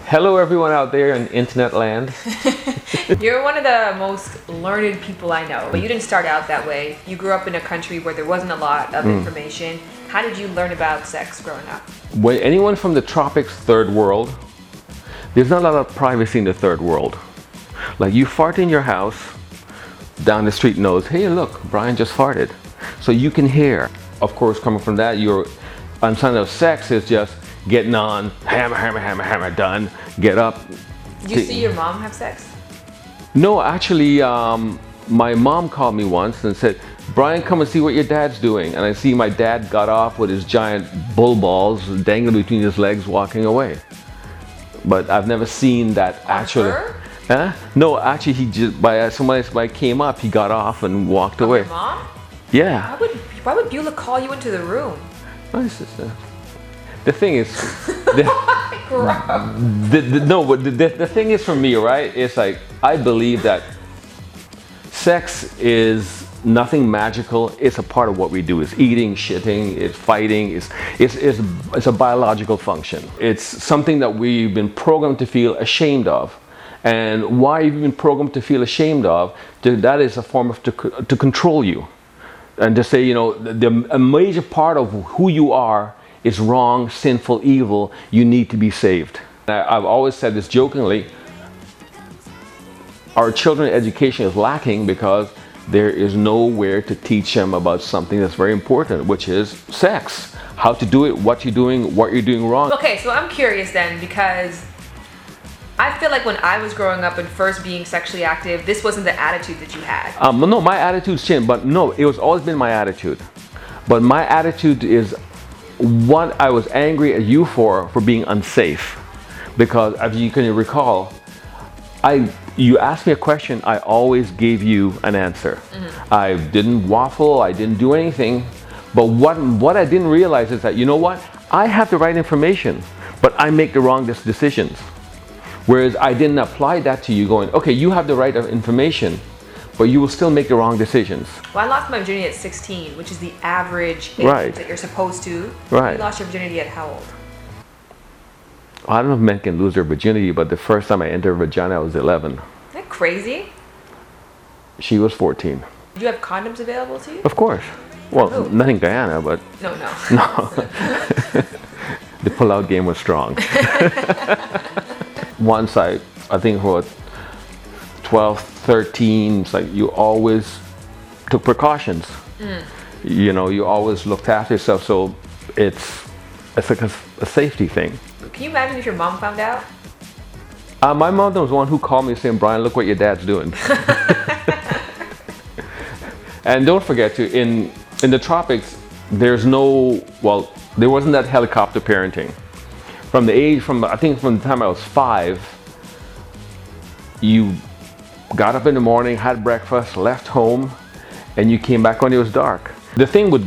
Hello everyone out there in internet land. You're one of the most learned people I know, but you didn't start out that way. You grew up in a country where there wasn't a lot of information. How did you learn about sex growing up? When anyone from the tropics, third world, there's not a lot of privacy in the third world. Like you fart in your house, down the street knows, hey look, Brian just farted. So you can hear. Of course, coming from that, your understanding of sex is just getting on, hammer, done, get up. Did you see your mom have sex? No, actually, my mom called me once and said, Brian, come and see what your dad's doing. And I see my dad got off with his giant bull balls dangling between his legs walking away. But I've never seen that actually. Huh? No, actually, he just, by somebody came up, he got off and walked away. Your mom? Yeah. Why would Beulah call you into the room? The thing is, the thing is for me, right? It's like I believe that sex is nothing magical. It's a part of what we do. It's eating, shitting, it's fighting. It's a biological function. It's something that we've been programmed to feel ashamed of. And why you've been programmed to feel ashamed of, that is a form of to control you. And to say, you know, a major part of who you are is wrong, sinful, evil. You need to be saved. I've always said this jokingly, our children's education is lacking because there is nowhere to teach them about something that's very important, which is sex. How to do it, what you're doing wrong. Okay, so I'm curious then, because I feel like when I was growing up and first being sexually active, this wasn't the attitude that you had. No, my attitude's changed, but no, it was always been my attitude. But my attitude is what I was angry at you for being unsafe. Because as you can recall, you asked me a question, I always gave you an answer. I didn't waffle, I didn't do anything. But what I didn't realize is that, you know what? I have the right information, but I make the wrong decisions. Whereas I didn't apply that to you going, okay, you have the right information, but you will still make the wrong decisions. Well, I lost my virginity at 16, which is the average age that you're supposed to. Right. You lost your virginity at how old? I don't know if men can lose their virginity, but the first time I entered a vagina, I was 11. Isn't that crazy? She was 14. Did you have condoms available to you? Of course. Well, not in Guyana, but... No. No. The pull-out game was strong. Once I think for 12, 13, it's like you always took precautions. You know, you always looked after yourself, so it's like a safety thing. Can you imagine if your mom found out? My mother was the one who called me saying, Brian, look what your dad's doing. And don't forget to, in the tropics, there wasn't that helicopter parenting. I think from the time I was 5, you got up in the morning, had breakfast, left home, and you came back when it was dark. The thing with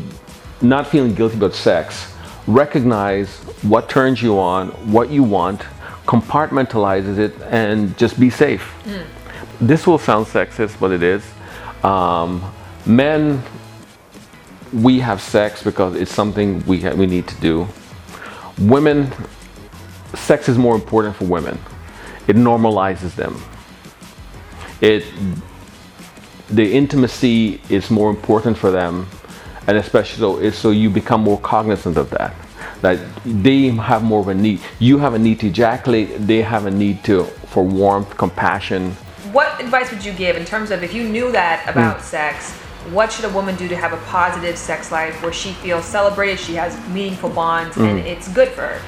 not feeling guilty about sex, recognize what turns you on, what you want, compartmentalizes it, and just be safe. This will sound sexist, but it is. Men, we have sex because it's something we need to do. Women, sex is more important for women. It normalizes them. The intimacy is more important for them, and especially so you become more cognizant of that. That they have more of a need. You have a need to ejaculate. They have a need for warmth, compassion. What advice would you give in terms of if you knew that about sex? What should a woman do to have a positive sex life where she feels celebrated, she has meaningful bonds, and it's good for her?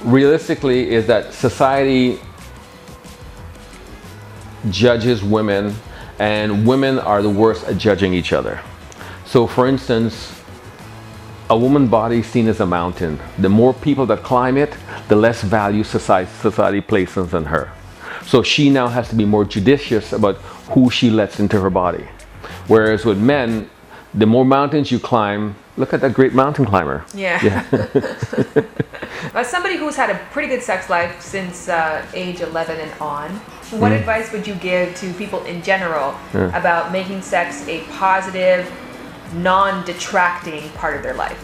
Realistically, is that society judges women, and women are the worst at judging each other. So for instance, a woman's body is seen as a mountain. The more people that climb it, the less value society places on her. So she now has to be more judicious about who she lets into her body. Whereas with men, the more mountains you climb, look at that great mountain climber. Yeah. As somebody who's had a pretty good sex life since age 11 and on, what advice would you give to people in general about making sex a positive, non-detracting part of their life?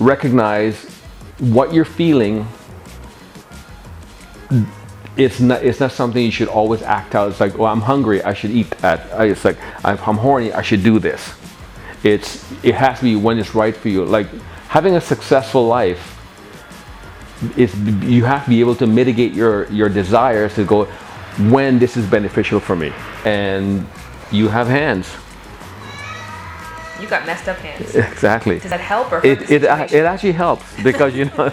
Recognize what you're feeling it's not something you should always act out. It's like, oh, I'm hungry, I should eat that. It's like, I'm horny, I should do this. It has to be when it's right for you. Like having a successful life is, you have to be able to mitigate your desires to go when this is beneficial for me. And you have hands. You got messed up hands. Exactly. Does that help or hurt It the situation? actually helps because you know.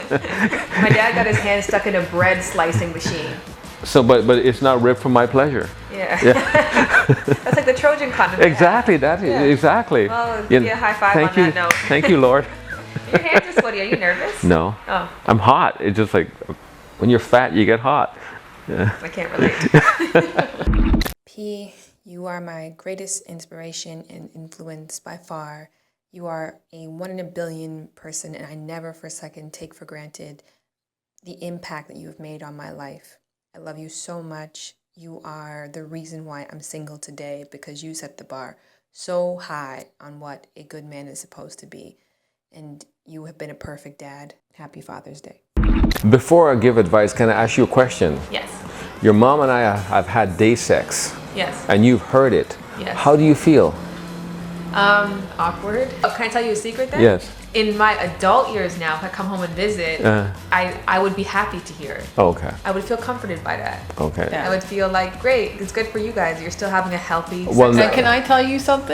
My dad got his hand stuck in a bread slicing machine. So, but it's not ripped for my pleasure. Yeah. That's like the Trojan condom. Exactly. That is exactly. Well, yeah, high five thank on you, that note. Thank you, Lord. Your hands are sweaty. Are you nervous? No. Oh. I'm hot. It's just like when you're fat, you get hot. Yeah. I can't relate. P, you are my greatest inspiration and influence by far. You are a 1 in a billion person, and I never for a second take for granted the impact that you have made on my life. I love you so much. You are the reason why I'm single today, because you set the bar so high on what a good man is supposed to be. And you have been a perfect dad. Happy Father's Day. Before I give advice, can I ask you a question? Yes. Your mom and I have had day sex. Yes. And you've heard it. Yes. How do you feel? Awkward. Oh, can I tell you a secret then? Yes. In my adult years now, if I come home and visit, I would be happy to hear it. Okay. I would feel comforted by that. Okay. I would feel like, great, it's good for you guys. You're still having a healthy Well, sex no- life. Can I tell you something?